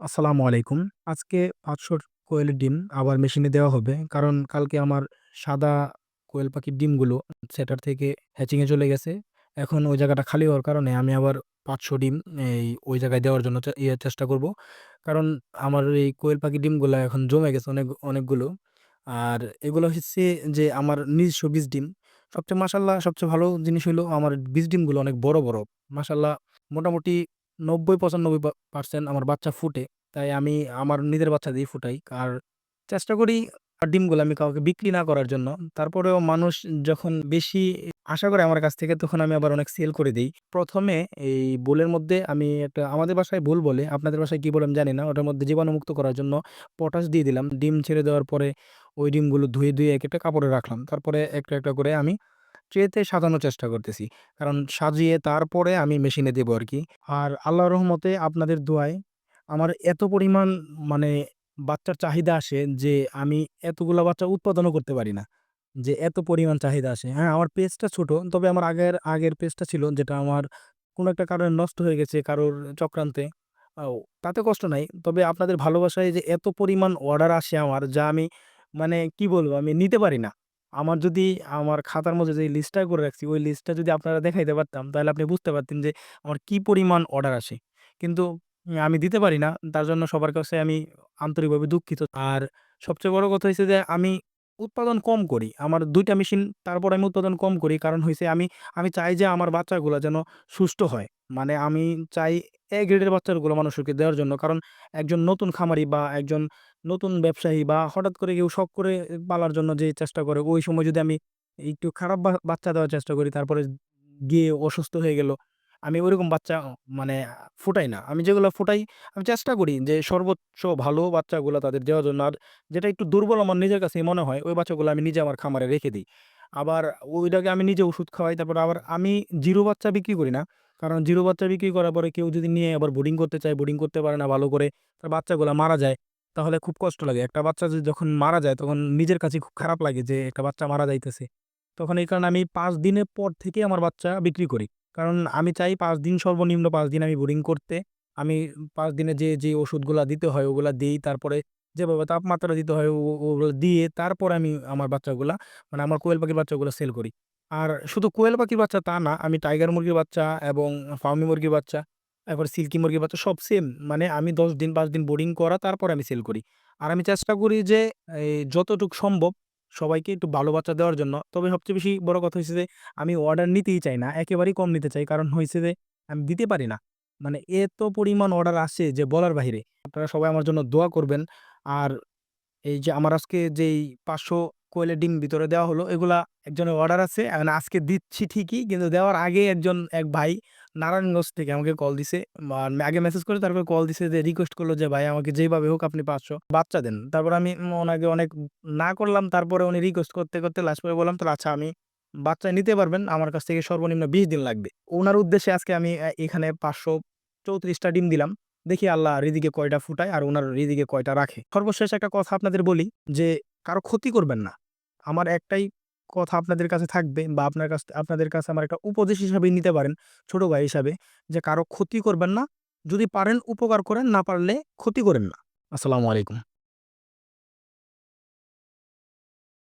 আসসালামু আলাইকুম। আজকে ৫০০ কোয়েলের ডিম আবার মেশিনে দেওয়া হবে। কারণ কালকে আমার সাদা কোয়েল পাখির ডিমগুলো সেটার থেকে হ্যাচিং এ চলে গেছে। এখন ওই জায়গাটা খালি হওয়ার কারণে আমি আবার ৫০০ ডিম ওই জায়গায় দেওয়ার জন্য চেষ্টা করব। কারণ আমার এই কোয়েল পাখির ডিমগুলা এখন জমে গেছে অনেকগুলো। আর এগুলো হচ্ছে যে আমার নিজস্ব বীজ ডিম। সবচেয়ে ভালো জিনিস হইলো আমার বীজ ডিমগুলো অনেক বড়, বড়। মাশাআল্লাহ মোটামুটি ৯০-৯৫% আমার বাচ্চা ফুটে। তাই আমি আমার নিজের বাচ্চা দিয়েই ফুটাই। আর চেষ্টা করি ডিমগুলো আমি কাউকে বিক্রি না করার জন্য। তারপরেও মানুষ যখন বেশি আশা করে আমার কাছ থেকে তখন আমি আবার অনেক সেল করে দেই। ১ম এ এই বোলের মধ্যে আমি একটা আমাদের বাসায় বোল বলে, আপনাদের বাসায় কি বলে আমি জানি না। ওটার মধ্যে জীবাণুমুক্ত করার জন্য পটাশ দিয়ে দিলাম। ডিম ছেড়ে দেওয়ার পরে ওই ডিমগুলো ধুয়ে একেকটা কাপড়ে রাখলাম। তারপরে একটা করে আমি ট্রেতে সাজানোর চেষ্টা করতেছি। কারণ সাজিয়ে তারপরে আমি মেশিনে দেবো আরকি। আর আল্লাহর রহমতে আপনাদের দোয়ায় আমার এত পরিমাণ মানে বাচ্চার চাহিদা আসে যে আমি এতগুলা বাচ্চা উৎপাদনও করতে পারি না। যে এত পরিমাণ চাহিদা আসে। হ্যাঁ, আমার পেজটা ছোট। তবে আমার আগের পেজটা ছিল যেটা আমার কোনো একটা কারণে নষ্ট হয়ে গেছে কারোর চক্রান্তে। তাতে কষ্ট নাই। তবে আপনাদের ভালোবাসায় যে এত পরিমাণ অর্ডার আসে আমার যা আমি মানে কি বলবো আমি নিতে পারি না। আমার যদি আমার খাতার মধ্যে যে লিস্টটা করে রাখছি ওই লিস্টটা যদি আপনারা দেখাইতে পারতাম তাহলে আপনি বুঝতে পারতেন যে আমার কি পরিমাণ অর্ডার আসে। কিন্তু আমি দিতে পারি না। তার জন্য সবার কাছে আমি আন্তরিকভাবে দুঃখিত। আর সবচেয়ে বড় কথা হইছে যে আমি উৎপাদন কম করি। আমার ২ টা মেশিন তারপর আমি উৎপাদন কম করি। কারণ হইছে আমি চাই যে আমার বাচ্চাগুলা যেন সুস্থ হয়। মানে আমি চাই A গ্রেডের বাচ্চাগুলো মানুষকে দেওয়ার জন্য। কারণ একজন নতুন খামারি বা একজন নতুন ব্যবসায়ী বা হঠাৎ করে কেউ শখ করে পালার জন্য যে চেষ্টা করে, ওই সময় যদি আমি একটু খারাপ বাচ্চা দেওয়ার চেষ্টা করি, তারপরে গিয়ে অসুস্থ হয়ে গেল। আমি ওইরকম বাচ্চা মানে ফুটাই না। আমি যেগুলো ফুটাই আমি চেষ্টা করি যে সর্বোচ্চ ভালো বাচ্চাগুলা তাদের দেওয়ার জন্য। আর যেটা একটু দুর্বল আমার নিজের কাছেই মনে হয়, ওই বাচ্চাগুলো আমি নিজে আমার খামারে রেখে দেই। আবার ওইটাকে আমি নিজে ওষুধ খাওয়াই। তারপর আবার আমি 0 বাচ্চা বিক্রি করি না। কারণ 0 বাচ্চা বিক্রি করার পরে কেউ যদি নিয়ে আবার ব্রিডিং করতে চায়, ব্রিডিং করতে পারে না ভালো করে, তার বাচ্চাগুলা মারা যায়। তাহলে খুব কষ্ট লাগে। একটা বাচ্চা যখন মারা যায় তখন নিজের কাছে খুব খারাপ লাগে যে একটা বাচ্চা মারা যাইতেছে। তখন এই কারণে আমি ৫ দিনের পর থেকে আমার বাচ্চা বিক্রি করি। কারণ আমি চাই ৫ দিন সর্বনিম্ন ৫ দিন আমি ব্রিডিং করতে। আমি ৫ দিনে যে ওষুধগুলা দিতে হয় ওগুলা দেই। তারপরে যেভাবে তাপমাত্রা দিতে হয় ওগুলো দিয়ে তারপরে আমি আমার বাচ্চাগুলা মানে আমার কোয়েল পাখির বাচ্চাগুলা সেল করি। আর শুধু কোয়েল পাখির বাচ্চা তা না, আমি টাইগার মুরগির বাচ্চা এবং ফার্মি মুরগির বাচ্চা, এরপর সিল্কি মুরগির বাচ্চা সব সেম। মানে আমি ১০ দিন ৫ দিন ব্রিডিং করা তারপরে আমি সেল করি। আর আমি চেষ্টা করি যে যতটুক সম্ভব সবাইকে একটু ভালো বাচ্চা দেওয়ার জন্য। তবে সবচেয়ে বেশি বড় কথা হইছে যে আমি অর্ডার নিতেই চাই না। একেবারেই কম নিতে চাই। কারণ হইছে যে আমি দিতে পারি না। মানে এত পরিমাণ অর্ডার আসে যে বলার বাহিরে। আপনারা সবাই আমার জন্য দোয়া করবেন। আর এই যে আমার আজকে যেই ৫০০ কোয়েলের ডিম ভিতরে দেওয়া হলো, এগুলা একজনের অর্ডার আছে। এখন আজকে দিচ্ছি ঠিকই, কিন্তু দেওয়ার আগে এক ভাই নারায়ণগঞ্জ থেকে আমাকে কল দিছে। আগে মেসেজ করে তারপরে কল দিছে যে রিকোয়েস্ট করলো যে, "ভাই আমাকে যেভাবে হোক আপনি ৫০০ বাচ্চা দেন।" তারপর আমি ওনাকে অনেক না করলাম। তারপরে উনি রিকোয়েস্ট করতে লাস্ট পর্যায়ে বললাম, "তাহলে আচ্ছা আমি বাচ্চা নিতে পারবেন। আমার কাছ থেকে সর্বনিম্ন ২০ দিন লাগবে।" উনার উদ্দেশ্যে আজকে আমি এখানে ৫৩৪ টা ডিম দিলাম। দেখি আল্লাহ রিজিকে কয়টা ফুটায় আর উনার রিজিকে কয়টা রাখে। সর্বশেষ একটা কথা আপনাদের বলি যে, কারো ক্ষতি করবেন না। আমার একটাই কথা আপনাদের কাছে থাকবে বা আপনাদের কাছে আমার একটা উপদেশ হিসাবেই নিতে পারেন, ছোট ভাই হিসাবে, যে কারো ক্ষতি করবেন না। যদি পারেন উপকার করেন, না পারলে ক্ষতি করেন না। আসসালামু আলাইকুম।